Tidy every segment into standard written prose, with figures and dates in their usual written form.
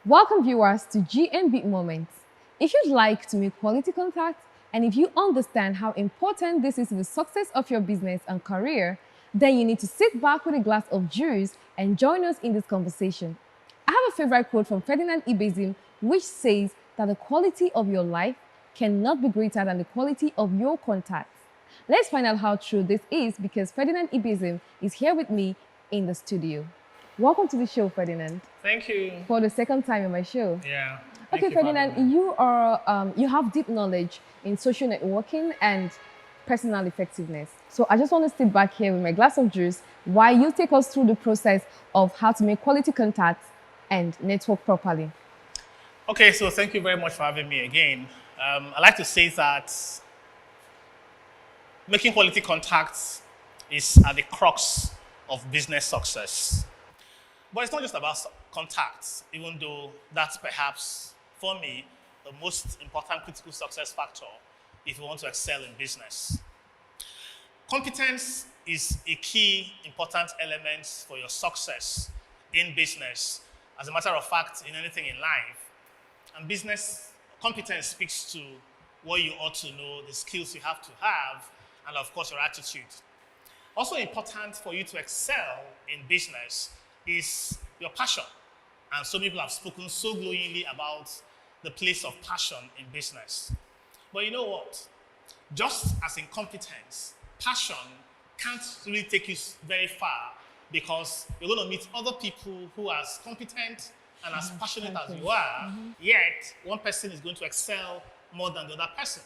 Welcome viewers to GNB Moment. If you'd like to make quality contact and if you understand how important this is to the success of your business and career, then you need to sit back with a glass of juice and join us in this conversation. I have a favorite quote from Ferdinand Ibezim which says that the quality of your life cannot be greater than the quality of your contacts. Let's find out how true this is because Ferdinand Ibezim is here with me in the studio. Welcome to the show, Ferdinand. Thank you. For the second time in my show. Yeah. Okay, Ferdinand, you have deep knowledge in social networking and personal effectiveness. So I just want to sit back here with my glass of juice while you take us through the process of how to make quality contacts and network properly. Okay, so thank you very much for having me again. I like to say that making quality contacts is at the crux of business success. But it's not just about contacts, even though that's perhaps, for me, the most important critical success factor if you want to excel in business. Competence is a key important element for your success in business. As a matter of fact, in anything in life. And business competence speaks to what you ought to know, the skills you have to have, and of course your attitude. Also important for you to excel in business is your passion. And some people have spoken so glowingly about the place of passion in business. But you know what? Just as in competence, passion can't really take you very far because you're going to meet other people who are as competent and as passionate as you are, yet one person is going to excel more than the other person.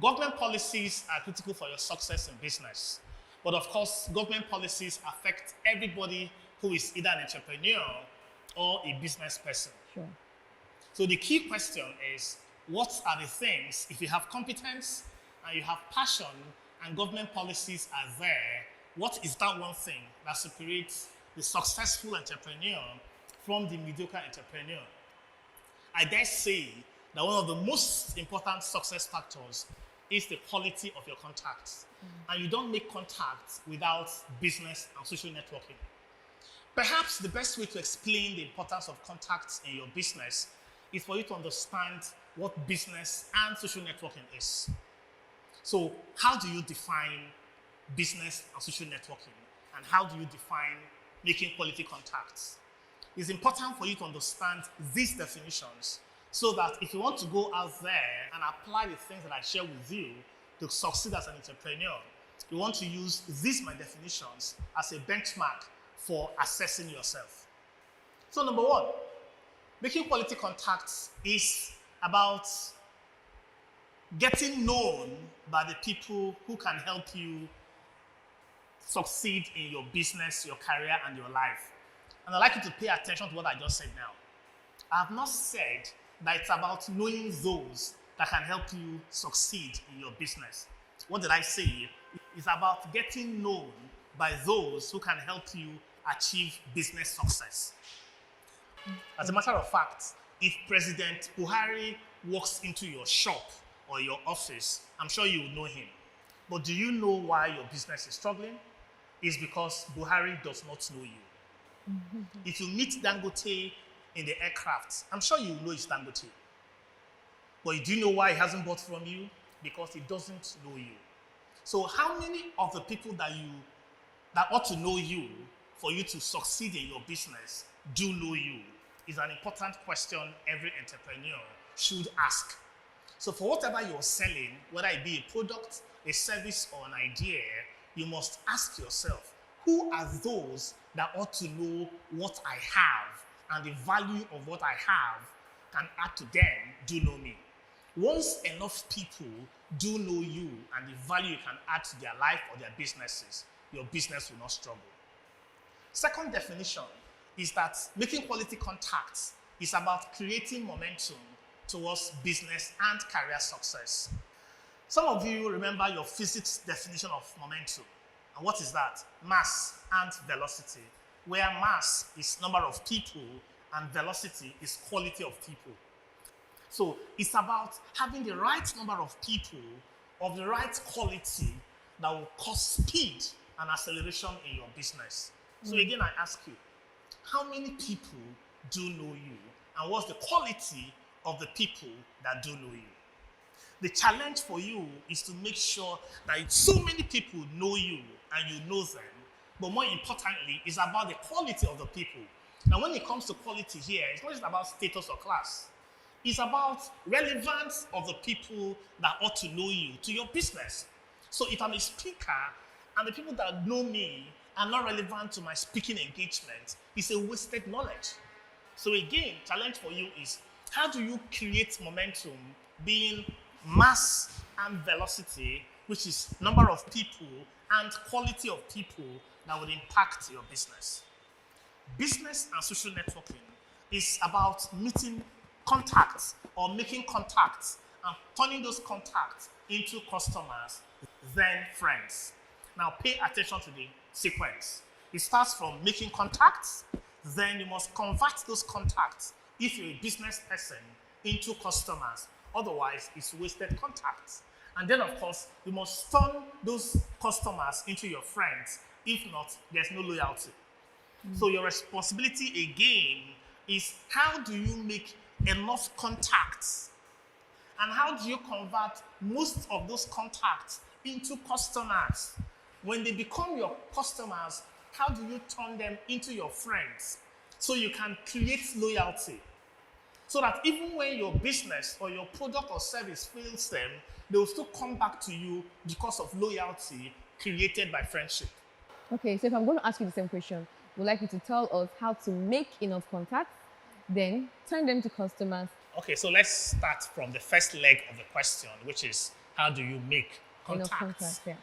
Government policies are critical for your success in business. But of course, government policies affect everybody who is either an entrepreneur or a business person. Sure. So the key question is, what are the things, if you have competence and you have passion and government policies are there, what is that one thing that separates the successful entrepreneur from the mediocre entrepreneur? I dare say that one of the most important success factors is the quality of your contacts. And you don't make contacts without business and social networking. Perhaps the best way to explain the importance of contacts in your business is for you to understand what business and social networking is. So how do you define business and social networking? And how do you define making quality contacts? It's important for you to understand these definitions so that if you want to go out there and apply the things that I share with you to succeed as an entrepreneur, you want to use these my definitions as a benchmark for assessing yourself. So number one, making quality contacts is about getting known by the people who can help you succeed in your business, your career, and your life. And I'd like you to pay attention to what I just said now. I have not said that it's about knowing those that can help you succeed in your business. What did I say? It's about getting known by those who can help you achieve business success. As a matter of fact, if President Buhari walks into your shop or your office, I'm sure you will know him. But do you know why your business is struggling? It's because Buhari does not know you. If you meet Dangote in the aircraft, I'm sure you know it's Dangote. But do you know why he hasn't bought from you? Because he doesn't know you. So how many of the people that ought to know you for you to succeed in your business do know you is an important question every entrepreneur should ask. So for whatever you're selling, whether it be a product, a service, or an idea, you must ask yourself, who are those that ought to know what I have and the value of what I have can add to them do know me? Once enough people do know you and the value you can add to their life or their businesses, your business will not struggle. Second definition is that making quality contacts is about creating momentum towards business and career success. Some of you remember your physics definition of momentum. And what is that? Mass and velocity, where mass is number of people and velocity is quality of people. So it's about having the right number of people of the right quality that will cause speed and acceleration in your business. So again, I ask you, how many people do know you and what's the quality of the people that do know you. The challenge for you is to make sure that so many people know you and you know them, but more importantly, it's about the quality of the people. Now, when it comes to quality here, it's not just about status or class. It's about relevance of the people that ought to know you, to your business. So if I'm a speaker and the people that know me are not relevant to my speaking engagement, it's a wasted knowledge. So again, challenge for you is, how do you create momentum being mass and velocity, which is number of people and quality of people that would impact your business? Business and social networking is about meeting contacts or making contacts and turning those contacts into customers, then friends. Now pay attention to the sequence. It starts from making contacts, then you must convert those contacts, if you're a business person, into customers. Otherwise, it's wasted contacts. And then, of course, you must turn those customers into your friends. If not, there's no loyalty. So your responsibility again is, how do you make enough contacts? And how do you convert most of those contacts into customers? When they become your customers, how do you turn them into your friends so you can create loyalty? So that even when your business or your product or service fails them, they will still come back to you because of loyalty created by friendship. Okay, so if I'm going to ask you the same question, would like you to tell us how to make enough contacts, then turn them to customers. Okay, so let's start from the first leg of the question, which is, how do you make Enough contacts? contacts, yeah.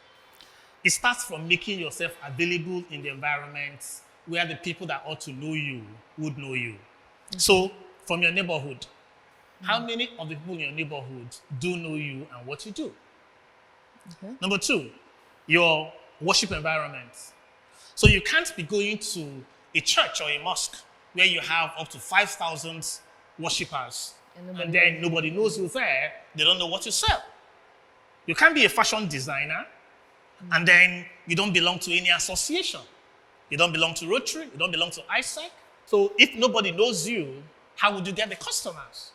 It starts from making yourself available in the environment where the people that ought to know you would know you. So, from your neighborhood, how many of the people in your neighborhood do know you and what you do? Okay. Number two, your worship environment. So you can't be going to a church or a mosque where you have up to 5,000 worshippers and then nobody knows you there, they don't know what you sell. You can't be a fashion designer and then you don't belong to any association. You don't belong to Rotary, you don't belong to ISEC. So if nobody knows you, how would you get the customers?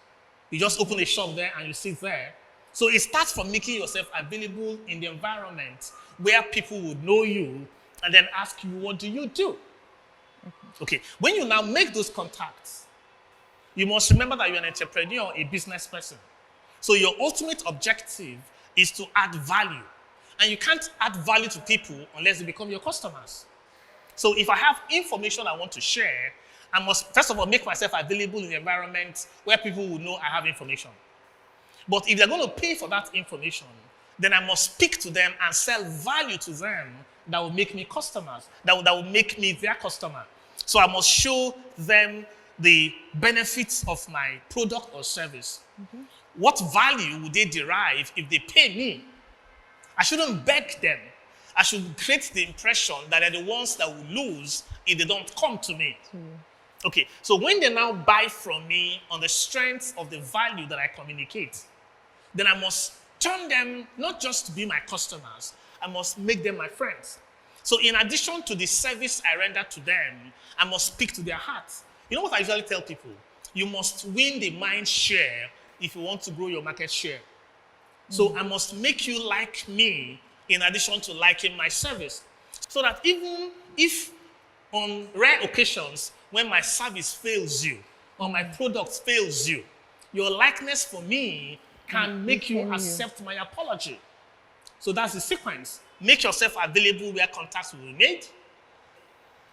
You just open a shop there and you sit there. So it starts from making yourself available in the environment where people would know you and then ask you, what do you do? Okay, when you now make those contacts, you must remember that you're an entrepreneur, a business person. So your ultimate objective is to add value. And you can't add value to people unless they become your customers. So if I have information I want to share, I must, first of all, make myself available in the environment where people will know I have information. But if they're going to pay for that information, then I must speak to them and sell value to them that will make me customers, that will make me their customer. So I must show them the benefits of my product or service. What value would they derive if they pay me? I shouldn't beg them. I should create the impression that they're the ones that will lose if they don't come to me. Okay, so when they now buy from me on the strength of the value that I communicate, then I must turn them not just to be my customers, I must make them my friends. So in addition to the service I render to them, I must speak to their hearts. You know what I usually tell people? You must win the mind share if you want to grow your market share. So I must make you like me in addition to liking my service. So that even if on rare occasions when my service fails you or my product fails you, your likeness for me can make you accept my apology. So that's the sequence. Make yourself available where contacts will be made.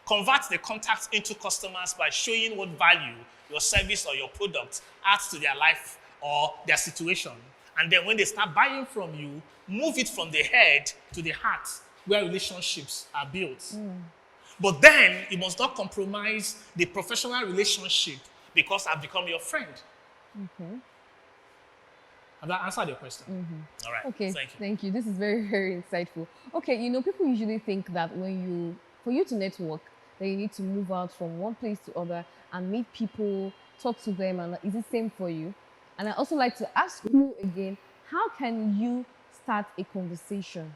Convert the contacts into customers by showing what value your service or your product adds to their life or their situation. And then when they start buying from you, move it from the head to the heart where relationships are built. But then you must not compromise the professional relationship because I've become your friend. Have I answered your question? All right. Okay, Thank you. thank you. This is very, very insightful. Okay, you know, people usually think that for you to network, that you need to move out from one place to other and meet people, talk to them, and is it same for you? And I also like to ask you again, how can you start a conversation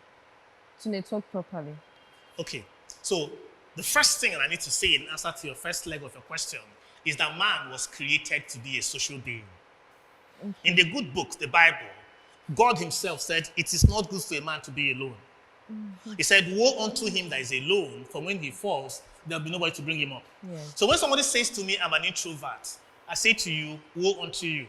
to network properly? Okay, so the first thing I need to say in answer to your first leg of your question is that man was created to be a social being. In the good book, the Bible, God himself said, it is not good for a man to be alone. He said, woe unto him that is alone, for when he falls, there'll be nobody to bring him up. Yes. So when somebody says to me, I'm an introvert, I say to you, woe unto you.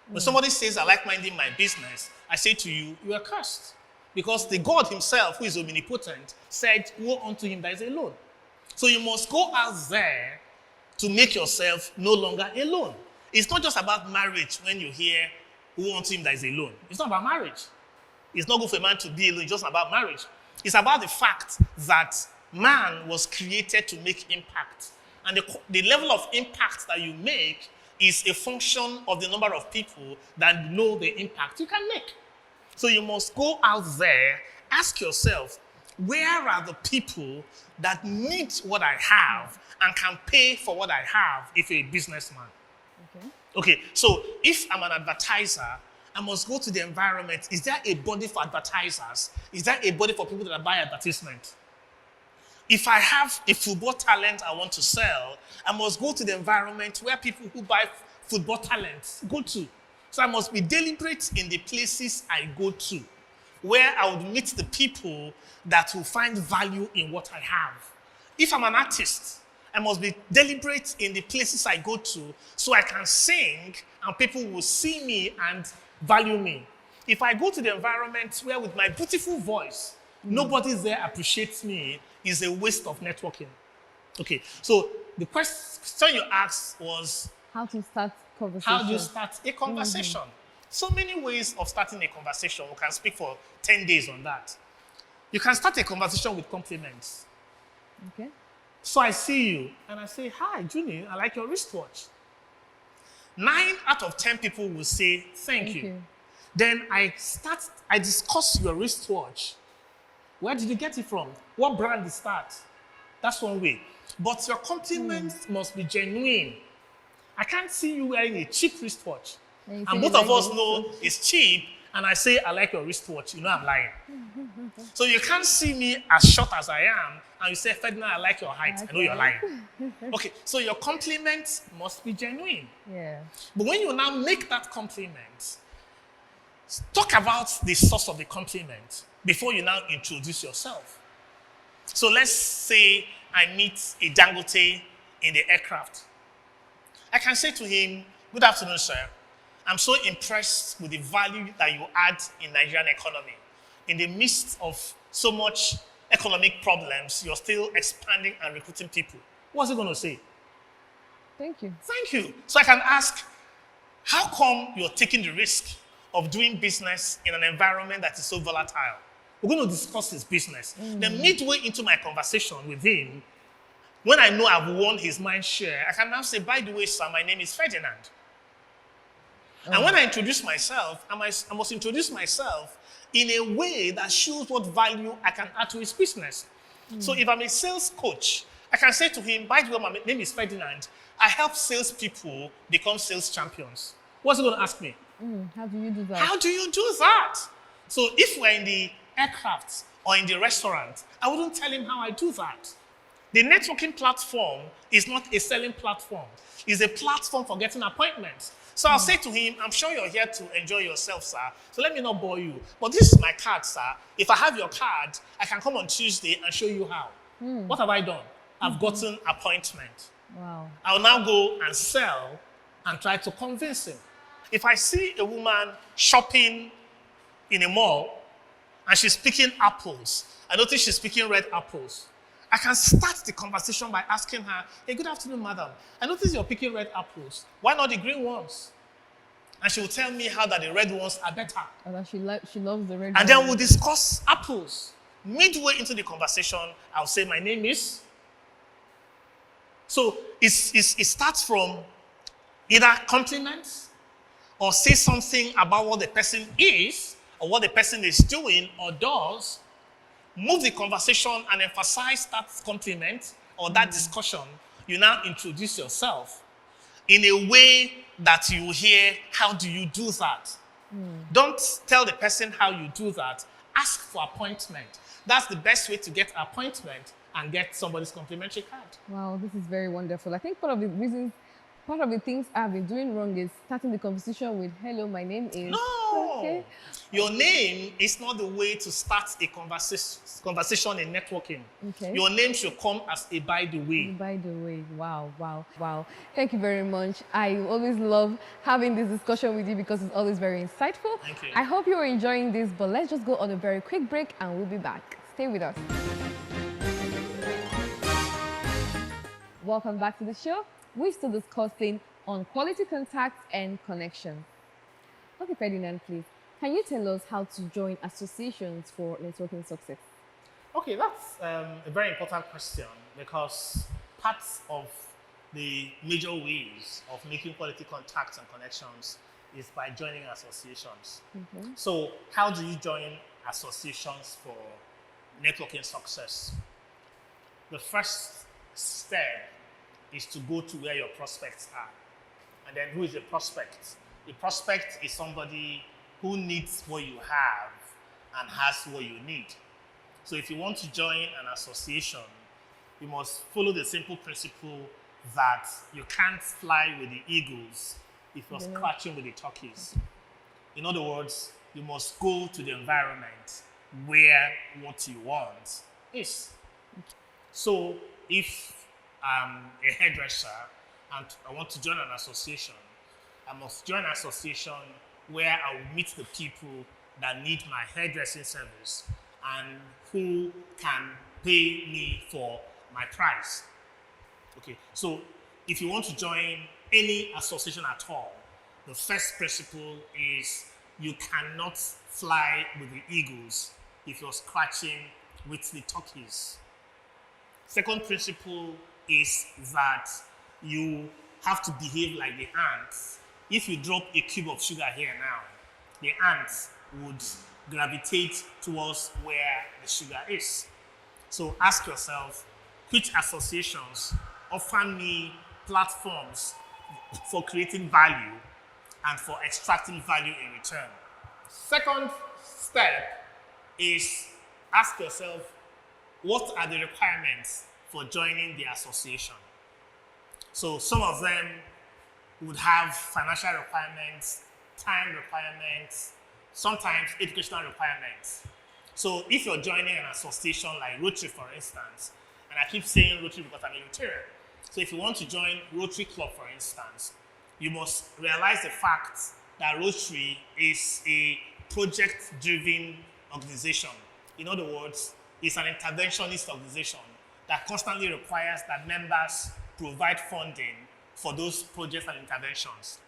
When somebody says, I like minding my business, I say to you, you are cursed. Because the God himself, who is omnipotent, said, woe unto him that is alone. So you must go out there to make yourself no longer alone. It's not just about marriage when you hear, woe unto him that is alone. It's not about marriage. It's not good for a man to be alone. It's just about marriage. It's about the fact that man was created to make impact. And the level of impact that you make is a function of the number of people that know the impact you can make. So you must go out there, ask yourself, where are the people that need what I have and can pay for what I have if you're a businessman? Okay, so if I'm an advertiser, I must go to the environment. Is there a body for advertisers? Is there a body for people that buy advertisement? If I have a football talent I want to sell, I must go to the environment where people who buy football talents go to. So I must be deliberate in the places I go to, where I would meet the people that will find value in what I have. If I'm an artist, I must be deliberate in the places I go to so I can sing and people will see me and value me. If I go to the environment where with my beautiful voice, nobody there appreciates me, is a waste of networking. Okay, so the question you asked was, how to start conversation. How do you start a conversation? So many ways of starting a conversation. We can speak for 10 days on that. You can start a conversation with compliments. Okay. So I see you and I say, hi, Junie, I like your wristwatch. 9 out of 10 people will say, thank you. Then I discuss your wristwatch. Where did you get it from? What brand is that? That's one way. But your compliments must be genuine. I can't see you wearing a cheap wristwatch. And both of us know it's cheap, and I say, I like your wristwatch. You know I'm lying. So you can't see me as short as I am, and you say, Ferdinand, I like your height. I know you're lying. Okay, so your compliments must be genuine. Yeah. But when you now make that compliment, talk about the source of the compliment before you now introduce yourself. So let's say I meet a Dangote in the aircraft. I can say to him, good afternoon, sir. I'm so impressed with the value that you add in Nigerian economy. In the midst of so much economic problems, you're still expanding and recruiting people. What's he going to say? Thank you. Thank you. So I can ask, how come you're taking the risk of doing business in an environment that is so volatile? We're going to discuss his business. Then midway into my conversation with him, when I know I've won his mind share, I can now say, by the way, sir, my name is Ferdinand. And when I introduce myself, I must introduce myself in a way that shows what value I can add to his business. So if I'm a sales coach, I can say to him, by the way, my name is Ferdinand. I help salespeople become sales champions. What's he going to ask me? How do you do that? How do you do that? So if we're in the aircraft or in the restaurant, I wouldn't tell him how I do that. The networking platform is not a selling platform. It's a platform for getting appointments. So I'll say to him, I'm sure you're here to enjoy yourself, sir. So let me not bore you. But this is my card, sir. If I have your card, I can come on Tuesday and show you how. What have I done? I've gotten appointment. Wow. I'll now go and sell and try to convince him. If I see a woman shopping in a mall and she's picking apples, I notice she's picking red apples. I can start the conversation by asking her, hey, good afternoon, madam. I notice you're picking red apples. Why not the green ones? And she will tell me how that the red ones are better. And that she loves the red. And then we'll discuss apples. Midway into the conversation, I'll say, my name is. So it starts from either compliments or say something about what the person is or what the person is doing or does. Move the conversation and emphasize that compliment or that discussion. You now introduce yourself in a way that you hear, how do you do that? Don't tell the person how you do that. Ask for appointment. That's the best way to get appointment and get somebody's complimentary card. Wow, this is very wonderful. I think one of the reasons part of the things I've been doing wrong is starting the conversation with, hello, my name is. No. Okay. Your name is not the way to start a conversation in networking. Okay. Your name should come as a by the way. By the way, wow, wow, wow. Thank you very much. I always love having this discussion with you because it's always very insightful. Thank you. I hope you're enjoying this, but let's just go on a very quick break and we'll be back. Stay with us. Welcome back to the show. We're still discussing on quality contacts and connections. Okay, Ferdinand, please, can you tell us how to join associations for networking success? Okay, that's a very important question because part of the major ways of making quality contacts and connections is by joining associations. So how do you join associations for networking success? The first step is to go to where your prospects are. And then who is a prospect? A prospect is somebody who needs what you have and has what you need. So if you want to join an association, you must follow the simple principle that you can't fly with the eagles if you're scratching with the turkeys. In other words, you must go to the environment where what you want is. So if I'm a hairdresser and I want to join an association, I must join an association where I will meet the people that need my hairdressing service and who can pay me for my price. Okay, so if you want to join any association at all, the first principle is you cannot fly with the eagles if you're scratching with the turkeys. Second principle is that you have to behave like the ants. If you drop a cube of sugar here now, the ants would gravitate towards where the sugar is. So ask yourself, which associations offer me platforms for creating value and for extracting value in return? Second step is ask yourself, what are the requirements for joining the association? So some of them would have financial requirements, time requirements, sometimes educational requirements. So if you're joining an association like Rotary, for instance, and I keep saying Rotary because I'm a Rotarian. So if you want to join Rotary Club, for instance, you must realize the fact that Rotary is a project-driven organization. In other words, it's an interventionist organization that constantly requires that members provide funding for those projects and interventions.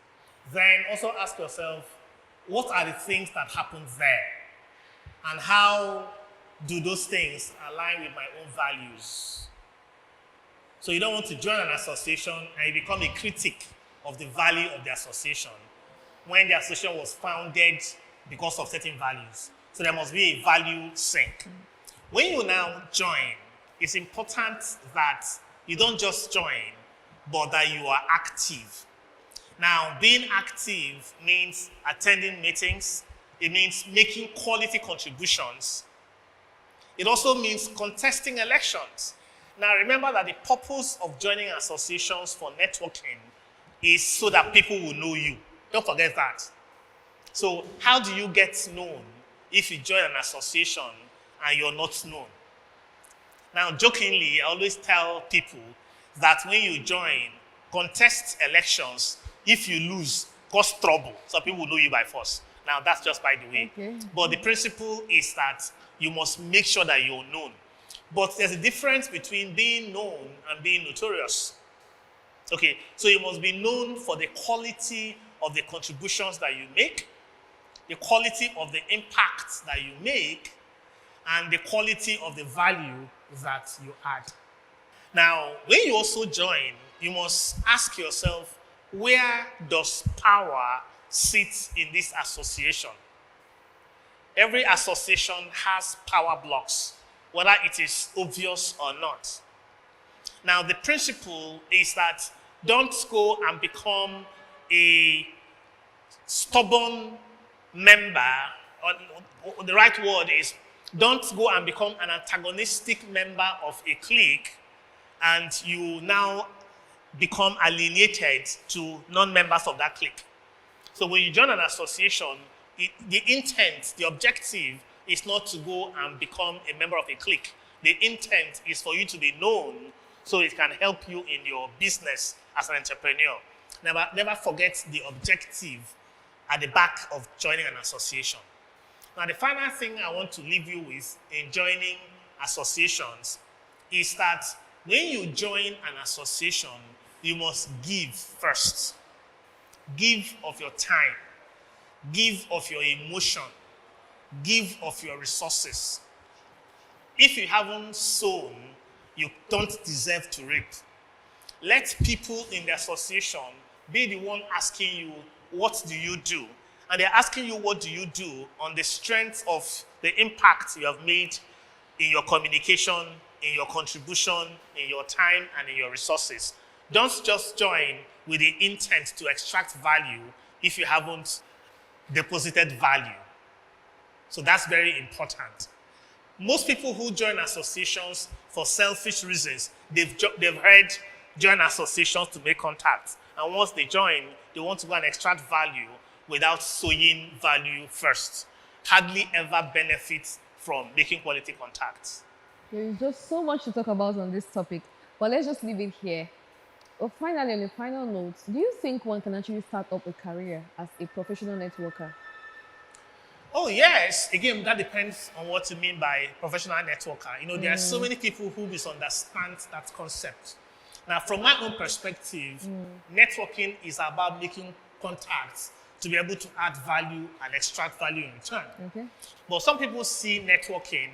Then also ask yourself, what are the things that happen there? And how do those things align with my own values? So you don't want to join an association and you become a critic of the value of the association when the association was founded because of certain values. So there must be a value sync. When you now join, it's important that you don't just join, but that you are active. Now, being active means attending meetings. It means making quality contributions. It also means contesting elections. Now, remember that the purpose of joining associations for networking is so that people will know you. Don't forget that. So, how do you get known if you join an association and you're not known? Now, jokingly, I always tell people that when you join, contest elections. If you lose, cause trouble. So people will know you by force. Now, that's just by the way. Okay. But the principle is that you must make sure that you're known. But there's a difference between being known and being notorious. Okay, so you must be known for the quality of the contributions that you make, the quality of the impact that you make, and the quality of the value that you add. Now, when you also join, you must ask yourself, where does power sit in this association? Every association has power blocks, whether it is obvious or not. Now, the principle is that don't go and become a stubborn member, or the right word is, don't go and become an antagonistic member of a clique, and you now become alienated to non-members of that clique. So when you join an association, the intent, the objective is not to go and become a member of a clique. The intent is for you to be known so it can help you in your business as an entrepreneur. Never forget the objective at the back of joining an association. Now, the final thing I want to leave you with in joining associations is that when you join an association, you must give first. Give of your time. Give of your emotion. Give of your resources. If you haven't sown, you don't deserve to reap. Let people in the association be the one asking you, what do you do? And they're asking you, what do you do, on the strength of the impact you have made in your communication, in your contribution, in your time, and in your resources. Don't just join with the intent to extract value if you haven't deposited value. So that's very important. Most people who join associations for selfish reasons, they've heard join associations to make contacts. And once they join, they want to go and extract value without sowing value first. Hardly ever benefit from making quality contacts. There is just so much to talk about on this topic, but let's just leave it here. Well, finally, on a final note, do you think one can actually start up a career as a professional networker? Oh, yes. Again, that depends on what you mean by professional networker. You know, there are so many people who misunderstand that concept. Now, from my own perspective, networking is about making contacts to be able to add value and extract value in return. Okay. But some people see networking,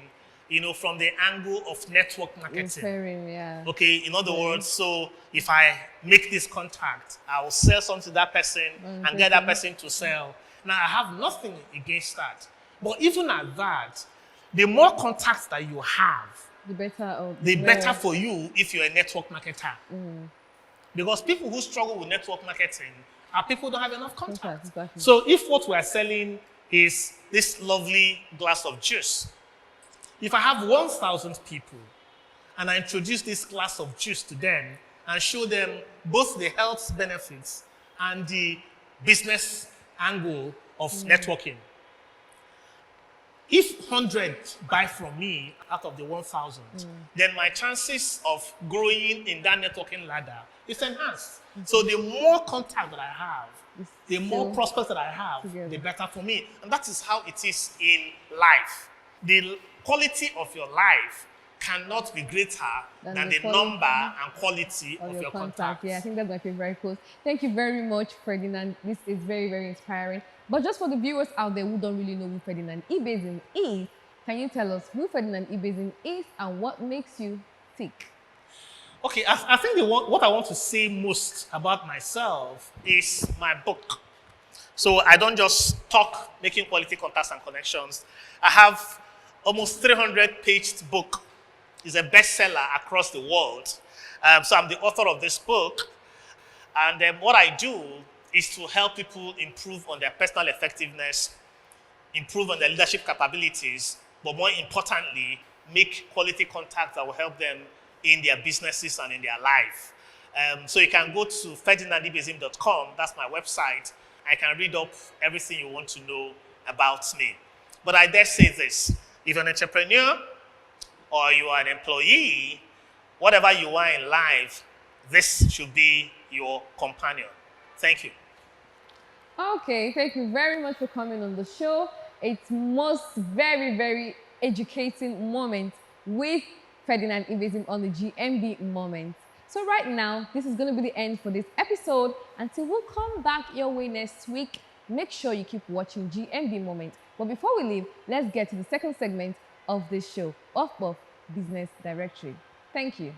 you know, from the angle of network marketing. Inferring, yeah. Okay, in other words, so if I make this contact, I will sell something to that person and get that person to sell. Now, I have nothing against that. But even at that, the more contacts that you have, the better for you if you're a network marketer. Because people who struggle with network marketing are people who don't have enough contacts. Exactly. So if what we're selling is this lovely glass of juice, if I have 1,000 people and I introduce this glass of juice to them and show them both the health benefits and the business angle of networking, if 100 buy from me out of the 1,000, then my chances of growing in that networking ladder is enhanced. So the more contact that I have, the more prospects that I have, the better for me. And that is how it is in life. The quality of your life cannot be greater than the number and quality of your contacts. Yeah, I think that's my favorite quote. Thank you very much, Ferdinand. This is very, very inspiring. But just for the viewers out there who don't really know who Ferdinand Ibezim is, can you tell us who Ferdinand Ibezim is and what makes you tick? Okay, I think what I want to say most about myself is my book. So I don't just talk making quality contacts and connections. I have almost 300-page book. It's a bestseller across the world. So I'm the author of this book. And what I do is to help people improve on their personal effectiveness, improve on their leadership capabilities, but more importantly, make quality contacts that will help them in their businesses and in their life. So you can go to ferdinandibezim.com. That's my website. I can read up everything you want to know about me. But I dare say this. If you're an entrepreneur or you are an employee, whatever you are in life, this should be your companion. Thank you. Okay, thank you very much for coming on the show. It's most very, very educating moment with Ferdinand Ibezim on the GNB Moment. So right now, this is going to be the end for this episode. Until we'll come back your way next week, make sure you keep watching GNB Moment. But before we leave, let's get to the second segment of this show, Off Business Directory. Thank you.